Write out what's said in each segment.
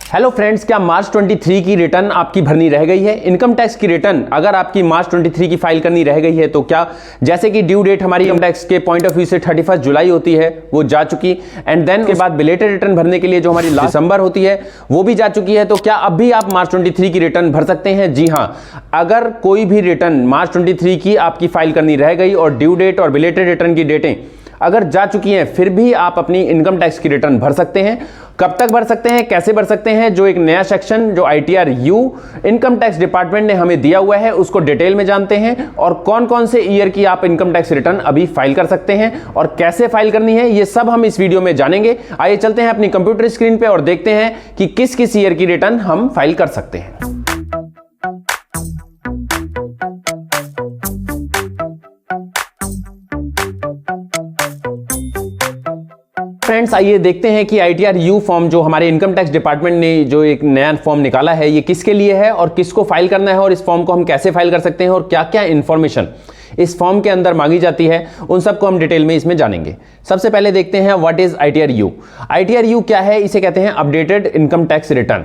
Hello friends, क्या मार्च 23 की return आपकी भरनी रह गई है? इनकम टैक्स की रिटर्न अगर आपकी मार्च 23 की फाइल करनी रह गई है तो क्या, जैसे कि ड्यू डेट हमारी इनकम टैक्स के पॉइंट ऑफ व्यू से 31 जुलाई होती है, वो जा चुकी, एंड देन के बाद बिलेटेड रिटर्न भरने के लिए जो हमारी लास्ट दिसंबर होती है वो भी जा चुकी है, तो क्या अब भी आप मार्च 23 की रिटर्न भर सकते हैं? जी हां, अगर कोई भी रिटर्न मार्च 23 की आपकी फाइल करनी रह गई और ड्यू डेट और बिलेटेड रिटर्न की डेटें अगर जा चुकी हैं, फिर भी आप अपनी इनकम टैक्स की रिटर्न भर सकते हैं। कब तक भर सकते हैं, कैसे भर सकते हैं, जो एक नया सेक्शन जो ITR U income tax department ने हमें दिया हुआ है उसको डिटेल में जानते हैं, और कौन कौन से ईयर की आप इनकम टैक्स रिटर्न अभी फाइल कर सकते हैं और कैसे फाइल करनी है, ये सब हम इस वीडियो में जानेंगे। आइए चलते हैं अपनी कंप्यूटर स्क्रीन पे और देखते हैं कि किस किस ईयर की रिटर्न हम फाइल कर सकते हैं। फ्रेंड्स, आइए देखते हैं कि ITR U फॉर्म जो हमारे इनकम टैक्स डिपार्टमेंट ने जो एक नया फॉर्म निकाला है, ये किसके लिए है और किसको फाइल करना है, और इस फॉर्म को हम कैसे फाइल कर सकते हैं और क्या क्या इंफॉर्मेशन इस फॉर्म के अंदर मांगी जाती है, उन सबको हम डिटेल में इसमें जानेंगे। सबसे पहले देखते हैं what is ITR U। ITR U क्या है? इसे कहते हैं updated income tax return.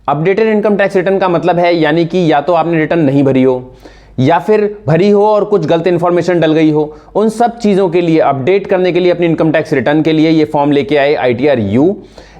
Updated income tax return का मतलब है यानी कि या तो आपने रिटर्न नहीं भरी हो या फिर भरी हो और कुछ गलत इंफॉर्मेशन डल गई हो, उन सब चीज़ों के लिए अपडेट करने के लिए अपनी इनकम टैक्स रिटर्न के लिए ये फॉर्म लेके आए ITR U।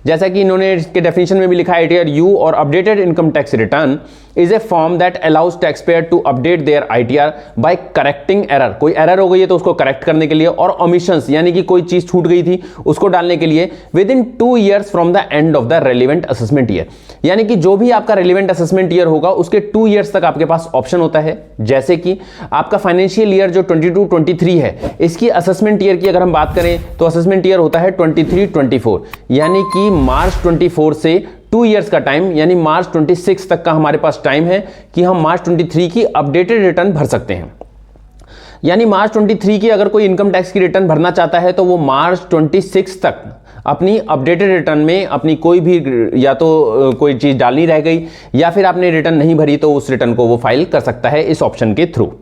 जैसा कि इन्होंने इसके डेफिनेशन में भी लिखा है, ITR U और updated income tax return is a form that allows taxpayer to update their ITR by correcting error. कोई एरर हो गई है तो उसको करेक्ट करने के लिए, और ओमिशंस यानी कि कोई चीज छूट गई थी उसको डालने के लिए with in 2 years from the end of the relevant assessment year. यानी कि जो भी आपका रेलिवेंट असेसमेंट ईयर होगा उसके 2 years तक आपके पास ऑप्शन होता है। जैसे कि आपका फाइनेंशियल ईयर जो 22-23 है, इसकी असेसमेंट ईयर की अगर हम बात करें तो असेसमेंट ईयर होता है 23-24, यानी कि मार्च 24 से 2 years का टाइम, यानी मार्च 26 तक का हमारे पास टाइम है कि हम मार्च 23 की अपडेटेड रिटर्न भर सकते हैं। यानी मार्च 23 की अगर कोई इनकम टैक्स की रिटर्न भरना चाहता है तो वो मार्च 26 तक अपनी अपडेटेड रिटर्न में अपनी कोई भी या तो कोई चीज डालनी रह गई या फिर आपने रिटर्न नहीं भरी तो उस रिटर्न को वो फाइल कर सकता है इस ऑप्शन के through.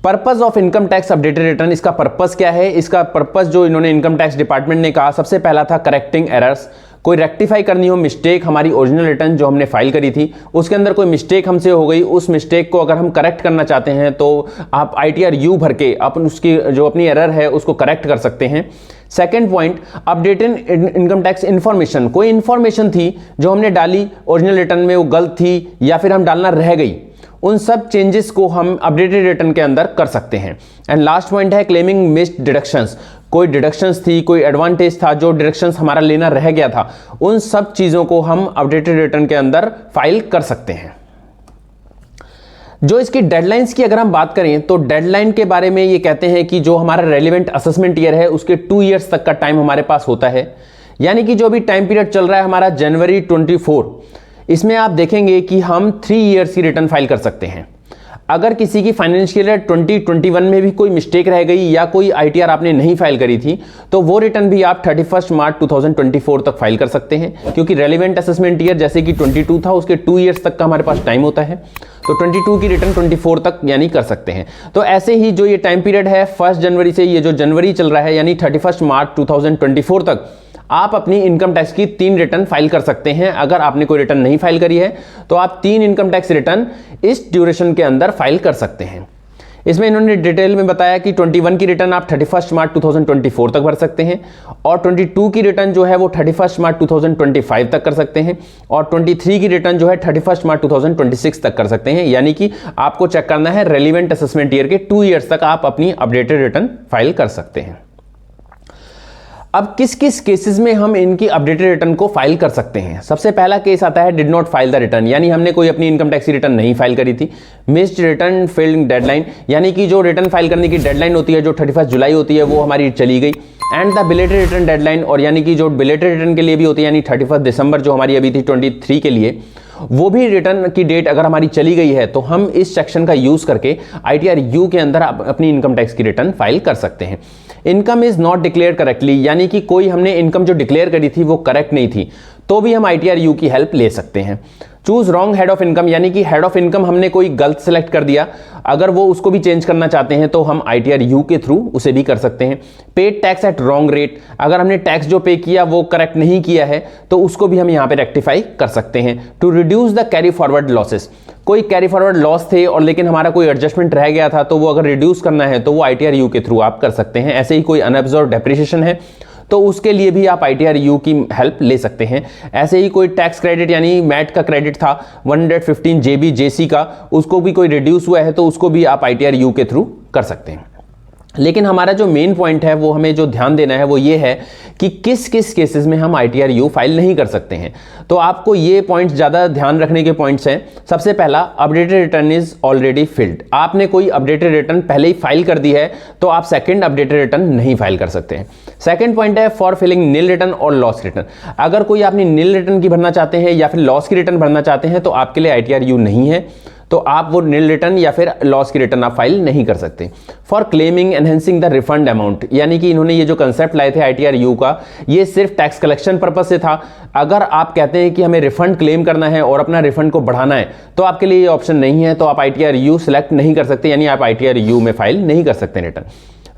Purpose of income tax updated return, इसका पर्पस क्या है? इसका पर्पस जो इन्होंने इनकम टैक्स डिपार्टमेंट ने कहा, सबसे पहला था करेक्टिंग एरर्स। कोई रेक्टिफाई करनी हो मिस्टेक, हमारी ओरिजिनल रिटर्न जो हमने फाइल करी थी उसके अंदर कोई मिस्टेक हमसे हो गई, उस मिस्टेक को अगर हम करेक्ट करना चाहते हैं तो आप ITR U भर के अपन उसकी जो अपनी एरर है उसको करेक्ट कर सकते हैं। Second point, updated income tax information. कोई इन्फॉर्मेशन थी जो हमने डाली ओरिजिनल रिटर्न में, वो गलत थी या फिर हम डालना रह गई, उन सब चेंजेस को हम अपडेटेड रिटर्न के अंदर कर सकते हैं। एंड लास्ट पॉइंट है क्लेमिंग मिस्ड डिडक्शंस। कोई डिडक्शंस थी, कोई एडवांटेज था जो डिडक्शंस हमारा लेना रह गया था, उन सब चीजों को हम अपडेटेड रिटर्न के अंदर फाइल कर सकते हैं। जो इसकी डेडलाइंस की अगर हम बात करें तो डेडलाइन के बारे में ये कहते हैं कि जो हमारा रेलिवेंट असेसमेंट ईयर है उसके 2 years तक का टाइम हमारे पास होता है। यानी कि जो भी टाइम पीरियड चल रहा है हमारा जनवरी 24, इसमें आप देखेंगे कि हम 3 years की रिटर्न फाइल कर सकते हैं। अगर किसी की फाइनेंशियल ईयर 2021 में भी कोई मिस्टेक रह गई या कोई ITR आपने नहीं फाइल करी थी तो वो रिटर्न भी आप 31 मार्च 2024 तक फाइल कर सकते हैं, क्योंकि रेलिवेंट असेसमेंट ईयर जैसे कि 22 था उसके 2 years तक का हमारे पास टाइम होता है, तो 22 की रिटर्न 24 तक यानी कर सकते हैं। तो ऐसे ही जो ये टाइम पीरियड है 1 जनवरी से ये जो जनवरी चल रहा है यानी 31 मार्च 2024 तक आप अपनी इनकम टैक्स की 3 रिटर्न फाइल कर सकते हैं। अगर आपने कोई रिटर्न नहीं फाइल करी है तो आप 3 इनकम टैक्स रिटर्न इस ड्यूरेशन के अंदर फाइल कर सकते हैं। इसमें इन्होंने डिटेल में बताया कि 21 की रिटर्न आप 31 मार्च 2024 तक भर सकते हैं, और 22 की रिटर्न जो है वो 31 मार्च 2025 तक कर सकते हैं, और 23 की रिटर्न जो है 31 मार्च 2026 तक कर सकते हैं। यानी कि आपको चेक करना है रेलिवेंट असेसमेंट ईयर के 2 years तक आप अपनी अपडेटेड रिटर्न फाइल कर सकते हैं। अब किस किस केसेस में हम इनकी अपडेटेड रिटर्न को फाइल कर सकते हैं? सबसे पहला केस आता है did not file the return, यानी हमने कोई अपनी इनकम टैक्स की रिटर्न नहीं फाइल करी थी। मिस्ड रिटर्न फेल्ड डेडलाइन, यानी कि जो रिटर्न फाइल करने की डेडलाइन होती है जो 31 जुलाई होती है वो हमारी चली गई। And the belated return deadline, और यानी कि जो बिलेटेड रिटर्न के लिए भी होती है यानी 31 दिसंबर जो हमारी अभी थी 23 के लिए, वो भी रिटर्न की डेट अगर हमारी चली गई है तो हम इस सेक्शन का यूज करके ITR U के अंदर अपनी इनकम टैक्स की रिटर्न फाइल कर सकते हैं। Income is not declare correctly, यानी कि कोई हमने इनकम जो डिक्लेयर करी थी वो करेक्ट नहीं थी, तो भी हम ITR-U की हेल्प ले सकते हैं। Choose wrong head of income, यानी कि हेड ऑफ इनकम हमने कोई गलत सेलेक्ट कर दिया, अगर वो उसको भी चेंज करना चाहते हैं तो हम ITR-U के थ्रू उसे भी कर सकते हैं। Paid tax at wrong rate, अगर हमने टैक्स जो पे किया वो करेक्ट नहीं किया है तो उसको भी हम यहाँ पे रेक्टिफाई कर सकते हैं। To reduce the carry forward losses, कोई कैरी फॉरवर्ड लॉस थे और लेकिन हमारा कोई एडजस्टमेंट रह गया था तो वो अगर रिड्यूस करना है तो वो ITR-U के थ्रू आप कर सकते हैं। ऐसे ही कोई अनअब्जॉर्ब डेप्रिसिएशन है तो उसके लिए भी आप ITR-U की हेल्प ले सकते हैं। ऐसे ही कोई टैक्स क्रेडिट यानी मैट का क्रेडिट था 115 JB JC का, उसको भी कोई रिड्यूस हुआ है तो उसको भी आप ITR-U के थ्रू कर सकते हैं। लेकिन हमारा जो मेन पॉइंट है वो हमें जो ध्यान देना है वो ये है कि किस किस केसेस में हम ITR-U फाइल नहीं कर सकते हैं। तो आपको ये पॉइंट्स ज़्यादा ध्यान रखने के पॉइंट्स हैं। सबसे पहला, updated return is already field, आपने कोई अपडेटेड रिटर्न पहले ही फाइल कर दी है तो आप सेकंड अपडेटेड रिटर्न नहीं फाइल कर सकते हैं। सेकंड पॉइंट है फॉर फिलिंग नील रिटर्न और लॉस रिटर्न, अगर कोई आपने नील रिटर्न की भरना चाहते हैं या फिर लॉस की रिटर्न भरना चाहते हैं तो आपके लिए ITR-U नहीं है, तो आप वो नील रिटर्न या फिर लॉस की रिटर्न आप फाइल नहीं कर सकते। For claiming enhancing the refund amount, यानी कि इन्होंने ये जो कंसेप्ट लाए थे ITR-U का, ये सिर्फ टैक्स कलेक्शन पर्पस से था। अगर आप कहते हैं कि हमें रिफंड क्लेम करना है और अपना रिफंड को बढ़ाना है तो आपके लिए ये ऑप्शन नहीं है, तो आप ITR-U सिलेक्ट नहीं कर सकते, यानी आप ITR-U में फाइल नहीं कर सकते return.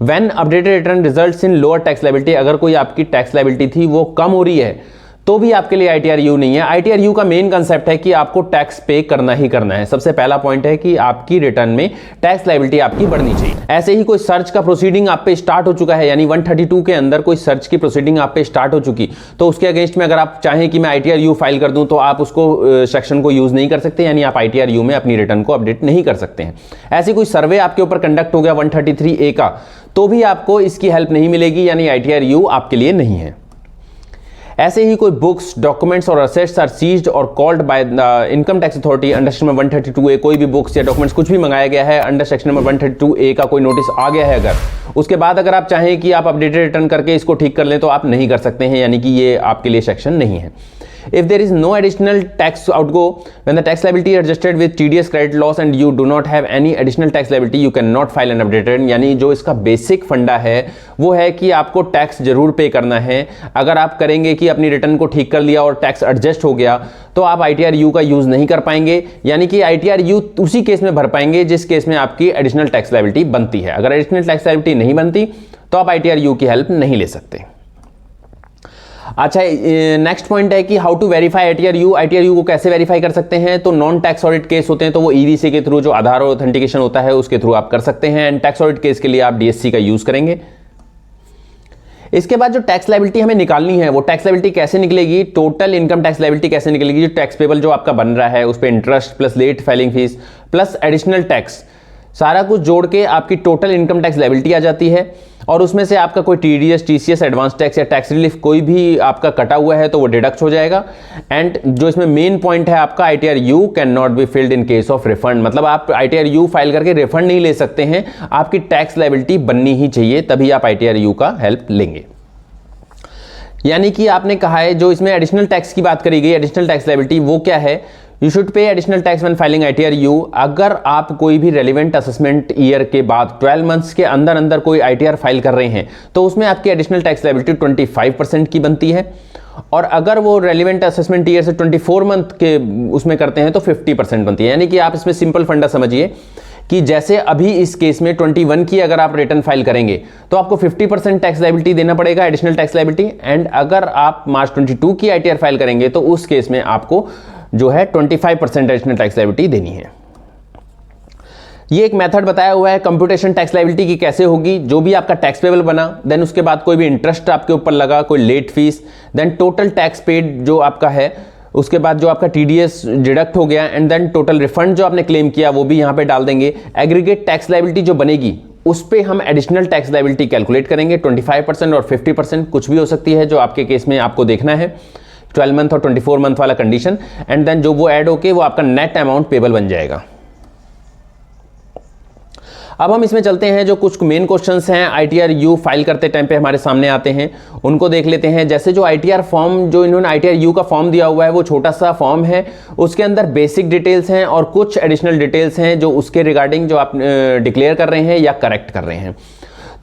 When updated return results in lower tax liability, अगर कोई आपकी टैक्स लायबिलिटी थी वो कम हो रही है तो भी आपके लिए ITR-U नहीं है। ITR-U का मेन कंसेप्ट है कि आपको टैक्स पे करना ही करना है। सबसे पहला पॉइंट है कि आपकी रिटर्न में टैक्स लायबिलिटी आपकी बढ़नी चाहिए। ऐसे ही कोई सर्च का प्रोसीडिंग आप पे स्टार्ट हो चुका है, यानी 132 के अंदर कोई सर्च की प्रोसीडिंग आप पे स्टार्ट हो चुकी, तो उसके अगेंस्ट में अगर आप चाहें कि मैं ITR-U फाइल कर दूं तो आप उसको सेक्शन को यूज नहीं कर सकते, यानी आप ITR-U में अपनी रिटर्न को अपडेट नहीं कर सकते हैं। ऐसी कोई सर्वे आपके ऊपर कंडक्ट हो गया 133A का, तो भी आपको इसकी हेल्प नहीं मिलेगी, यानी ITR-U आपके लिए नहीं है। ऐसे ही कोई बुक्स, डॉक्यूमेंट्स और असेट्स आर सीज्ड और called by the income tax authority under section number 132A, कोई भी बुक्स या डॉक्यूमेंट्स कुछ भी मंगाया गया है अंडर सेक्शन नंबर 132A का कोई नोटिस आ गया है, अगर उसके बाद अगर आप चाहें कि आप अपडेटेड रिटर्न करके इसको ठीक कर लें तो आप नहीं कर सकते हैं, यानी कि ये आपके लिए सेक्शन नहीं है। If there is no additional tax outgo when the tax liability is adjusted with TDS credit loss and you do not have any additional tax liability, you cannot file an updated return। यानी जो इसका basic फंडा है वो है कि आपको tax जरूर पे करना है। अगर आप करेंगे कि अपनी रिटर्न को ठीक कर लिया और टैक्स एडजस्ट हो गया तो आप ITR-U का यूज नहीं कर पाएंगे, यानी कि ITR-U उसी केस में भर पाएंगे जिस केस में आपकी एडिशनल टैक्स लायबिलिटी बनती है। अगर एडिशनल टैक्स लायबिलिटी नहीं बनती तो आप ITR-U की हेल्प नहीं ले सकते। अच्छा, नेक्स्ट पॉइंट है कि हाउ टू वेरीफाई ITR-U को कैसे वेरीफाई कर सकते हैं। तो नॉन टैक्स ऑडिट केस होते हैं तो वो EDC के थ्रू, जो आधार ऑथेंटिकेशन होता है उसके थ्रू आप कर सकते हैं, एंड टैक्स ऑडिट केस के लिए आप DSC का यूज करेंगे। इसके बाद जो टैक्स लायबिलिटी हमें निकालनी है वो टैक्स लायबिलिटी कैसे निकलेगी, टोटल इनकम टैक्स लायबिलिटी कैसे निकलेगी, जो टैक्स पेबल जो आपका बन रहा है उस पर interest plus late filing fees plus additional tax सारा कुछ जोड़ के आपकी टोटल इनकम टैक्स लायबिलिटी आ जाती है, और उसमें से आपका कोई TDS, TCS, एडवांस टैक्स या टैक्स रिलीफ कोई भी आपका कटा हुआ है तो वो डिडक्ट हो जाएगा। एंड जो इसमें मेन पॉइंट है आपका, ITR-U can not be filled in case of refund, मतलब आप ITR-U फाइल करके रिफंड नहीं ले सकते हैं, आपकी टैक्स लायबिलिटी बननी ही चाहिए तभी आप ITR-U का हेल्प लेंगे। यानी कि आपने कहा है जो इसमें एडिशनल टैक्स की बात करी गई, एडिशनल टैक्स लायबिलिटी वो क्या है, you should pay additional tax when filing ITR-U। अगर आप कोई भी रेलिवेंट असेसमेंट ईयर के बाद 12 मंथ्स के अंदर अंदर कोई ITR फाइल कर रहे हैं तो उसमें आपकी एडिशनल टैक्स लायबिलिटी 25% की बनती है, और अगर वो रेलिवेंट असेसमेंट ईयर से 24 मंथ के उसमें करते हैं तो 50% बनती है। यानी कि आप इसमें सिंपल फंडा समझिए कि जैसे अभी इस केस में 21 की अगर आप रिटर्न फाइल करेंगे तो आपको 50% टैक्स लायबिलिटी देना पड़ेगा, एडिशनल टैक्स लायबिलिटी, एंड अगर आप मार्च 22 की ITR फाइल करेंगे तो उस केस में आपको जो है 25% एडिशनल टैक्स लायबिलिटी देनी है। ये एक मेथड बताया हुआ है कंप्यूटेशन टैक्स लायबिलिटी की कैसे होगी। जो भी आपका टैक्स पेबल बना, देन उसके बाद कोई भी इंटरेस्ट आपके ऊपर लगा, कोई late fees, then total tax paid जो आपका है, उसके बाद जो आपका TDS डिडक्ट हो गया, एंड देन टोटल रिफंड जो आपने क्लेम किया वो भी यहाँ पे डाल देंगे। एग्रीगेट टैक्स लायबिलिटी जो बनेगी उस पे हम एडिशनल टैक्स लायबिलिटी कैलकुलेट करेंगे, 25% और 50% कुछ भी हो सकती है, जो आपके केस में आपको देखना है 12 मंथ और 24 मंथ वाला कंडीशन, एंड देन जो वो ऐड होके वो आपका नेट अमाउंट पेबल बन जाएगा। अब हम इसमें चलते हैं, जो कुछ मेन क्वेश्चंस हैं ITR-U फाइल करते टाइम पे हमारे सामने आते हैं उनको देख लेते हैं। जैसे जो ITR फॉर्म, जो इन्होंने ITR-U का फॉर्म दिया हुआ है वो छोटा सा फॉर्म है, उसके अंदर बेसिक डिटेल्स हैं और कुछ एडिशनल डिटेल्स हैं जो उसके रिगार्डिंग जो आप डिक्लेयर कर रहे हैं या करेक्ट कर रहे हैं।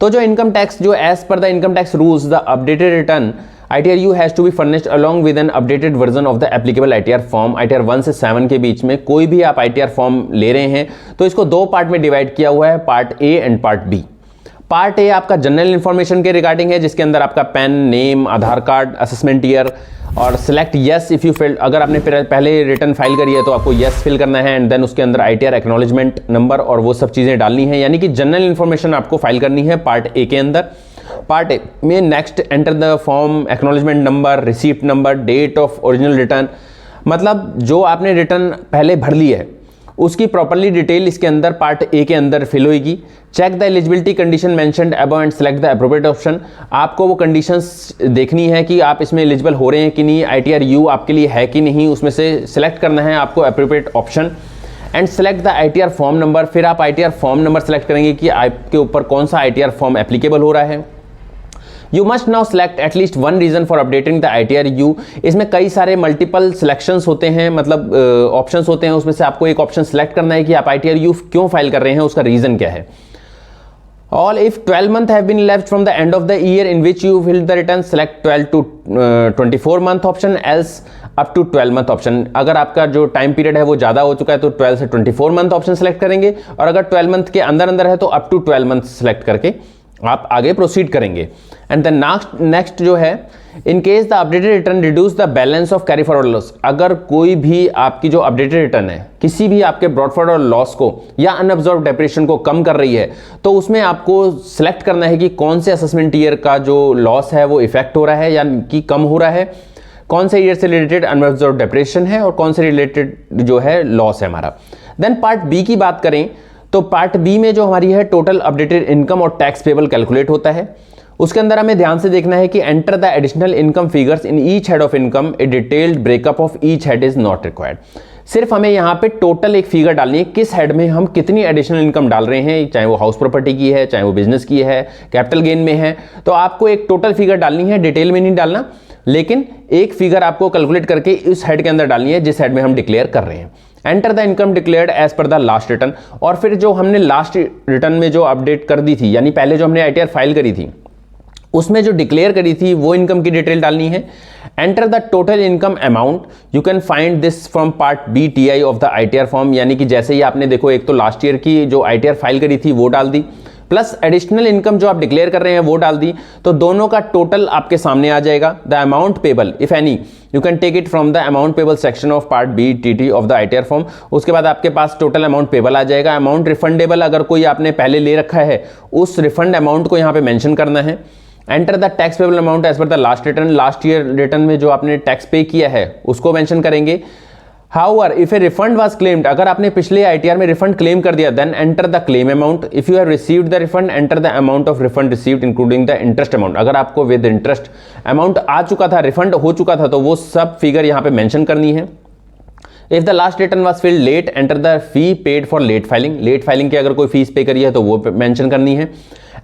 तो जो इनकम टैक्स, जो as per the income tax rules the updated return ITR U has to be furnished along with an updated version of the applicable ITR form. ITR 1 से 7 के बीच में कोई भी आप ITR फॉर्म ले रहे हैं तो इसको दो पार्ट में डिवाइड किया हुआ है, part A and part B. Part A आपका जनरल इन्फॉर्मेशन के रिगार्डिंग है, जिसके अंदर आपका PAN, name, Aadhaar card, assessment year और select yes if you fill. अगर आपने पहले रिटर्न फाइल करी है तो आपको यस फिल करना है एंड देन उसके अंदर ITR एक्नॉलेजमेंट नंबर और वो सब चीज़ें डालनी है, यानी कि जनरल इन्फॉर्मेशन आपको फाइल करनी है पार्ट ए के अंदर। पार्ट ए में next enter the form, acknowledgement number, receipt number, date of original return, मतलब जो आपने रिटर्न पहले भर ली है उसकी प्रॉपर्ली डिटेल इसके अंदर पार्ट ए के अंदर फिल होगी। Check the eligibility condition mentioned above and select the appropriate option. आपको वो कंडीशंस देखनी है कि आप इसमें एलिजिबल हो रहे हैं कि नहीं, ITR U आपके लिए है कि नहीं, उसमें से सिलेक्ट करना है आपको appropriate option and select the ITR form number. फिर आप ITR फॉर्म नंबर सेलेक्ट करेंगे कि आपके ऊपर कौन सा ITR फॉर्म एप्लीकेबल हो रहा है। You must now select at least one reason for updating the ITR U। इसमें कई सारे मल्टीपल सिलेक्शंस होते हैं, मतलब ऑप्शंस होते हैं, उसमें से आपको एक ऑप्शन सेलेक्ट करना है कि आप ITR U क्यों फाइल कर रहे हैं, उसका रीजन क्या है। All if 12 months have been elapsed from the end of the year in which you filled the return, select 12 to 24 month option, else up to 12 month option। अगर आपका जो टाइम पीरियड है वो ज़्यादा हो चुका है तो 12 से 24 मंथ ऑप्शन सेलेक्ट करेंगे, और अगर 12 मंथ के अंदर अंदर है तो अप टू 12 मंथ सेलेक्ट करके आप आगे प्रोसीड करेंगे। एंड देन नेक्स्ट जो है, in case the updated return reduce the balance of carry forward loss. अगर कोई भी आपकी जो अपडेटेड रिटर्न है किसी भी आपके ब्रॉड फॉरवर्ड लॉस को या अनअब्जॉर्ब डेप्रिसिएशन को कम कर रही है तो उसमें आपको सिलेक्ट करना है कि कौन से असेसमेंट ईयर का जो लॉस है वो इफेक्ट हो रहा है या कि कम हो रहा है, कौन से ईयर से रिलेटेड अनअब्जॉर्ब डेप्रिसिएशन है और कौन से रिलेटेड जो है लॉस है हमारा। देन पार्ट बी की बात करें तो पार्ट बी में जो हमारी है टोटल अपडेटेड इनकम और टैक्स पेबल कैलकुलेट होता है। उसके अंदर हमें ध्यान से देखना है कि enter the additional income figures in each head of income, A detailed breakup of each head is not required. सिर्फ हमें यहाँ पे टोटल एक फिगर डालनी है, किस हेड में हम कितनी एडिशनल इनकम डाल रहे हैं, चाहे वो हाउस प्रॉपर्टी की है, चाहे वो बिजनेस की है, कैपिटल गेन में है, तो आपको एक टोटल फिगर डालनी है, डिटेल में नहीं डालना, लेकिन एक फिगर आपको कैलकुलेट करके इस हेड के अंदर डालनी है जिस हेड में हम डिक्लेयर कर रहे हैं। Enter the income declared as per the last return, और फिर जो हमने लास्ट रिटर्न में जो अपडेट कर दी थी, यानी पहले जो हमने ITR फाइल करी थी उसमें जो डिक्लेयर करी थी वो इनकम की डिटेल डालनी है। Enter the total income amount, you can find this from part B TI of the ITR form, यानी कि जैसे ही आपने देखो एक तो लास्ट ईयर की जो ITR फाइल करी थी वो डाल दी, प्लस एडिशनल इनकम जो आप डिक्लेयर कर रहे हैं वो डाल दी, तो दोनों का टोटल आपके सामने आ जाएगा। The amount payable if any you can take it from the amount payable section of part B TT of the ITR form. उसके बाद आपके पास टोटल अमाउंट पेबल आ जाएगा। अमाउंट रिफंडेबल, अगर कोई आपने पहले ले रखा है उस रिफंड अमाउंट को यहाँ पे मेंशन करना है। Enter the tax payable amount as per the last return, last year return में जो आपने टैक्स पे किया है उसको मेंशन करेंगे। However, if a refund was claimed, अगर आपने पिछले ITR में रिफंड क्लेम कर दिया, then enter the claim amount. If you have received the refund, enter the amount of refund received including the interest amount. अगर आपको with interest amount आ चुका था, रिफंड हो चुका था, तो वो सब फिगर यहाँ पे मेंशन करनी है। If the last return was filled late, enter the fee paid for late filing. Late filing की अगर कोई फीस पे करी है तो वो मेंशन करनी है।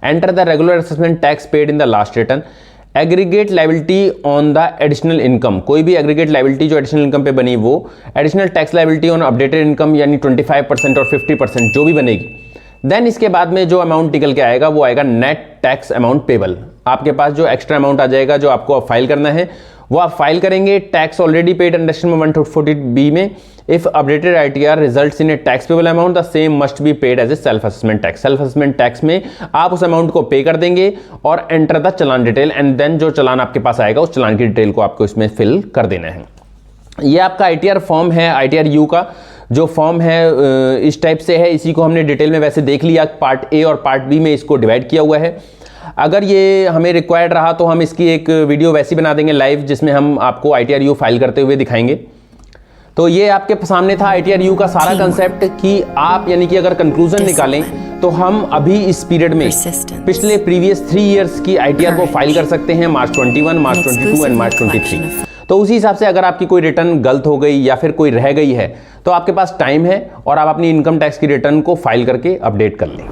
Enter the regular assessment tax paid in the last return. Aggregate liability on the additional income, कोई भी एग्रीगेट लाइबिलिटी जो एडिशनल इनकम पे बनी वो, additional tax liability on updated income यानी 25% और 50% जो भी बनेगी। देन इसके बाद में जो अमाउंट निकल के आएगा वो आएगा नेट टैक्स अमाउंट पेबल। आपके पास जो एक्स्ट्रा अमाउंट आ जाएगा जो आपको अब फाइल करना है वो आप फाइल करेंगे। Tax already paid under section 140B में, if updated ITR results in a tax payable amount the same must be paid as a self assessment tax. Self assessment tax में आप उस अमाउंट को पे कर देंगे और enter the challan detail, and then जो चलान आपके पास आएगा उस चलान की डिटेल को आपको इसमें फिल कर देना है। ये आपका ITR फॉर्म है, ITR U का जो फॉर्म है इस टाइप से है। इसी को हमने डिटेल में वैसे देख लिया, पार्ट ए और पार्ट बी में इसको डिवाइड किया हुआ है। अगर ये हमें रिक्वायर्ड रहा तो हम इसकी एक वीडियो वैसी बना देंगे लाइव, जिसमें हम आपको ITR U फाइल करते हुए दिखाएंगे। तो ये आपके सामने था ITR U का सारा कंसेप्ट कि आप यानी कि अगर कंक्लूजन निकालें तो हम अभी इस पीरियड में पिछले प्रीवियस 3 इयर्स की ITR को फाइल कर सकते हैं, मार्च 21, मार्च 22 एंड मार्च 23। तो उसी हिसाब से अगर आपकी कोई रिटर्न गलत हो गई या फिर कोई रह गई है तो आपके पास टाइम है और आप अपनी इनकम टैक्स की रिटर्न को फाइल करके अपडेट कर लें।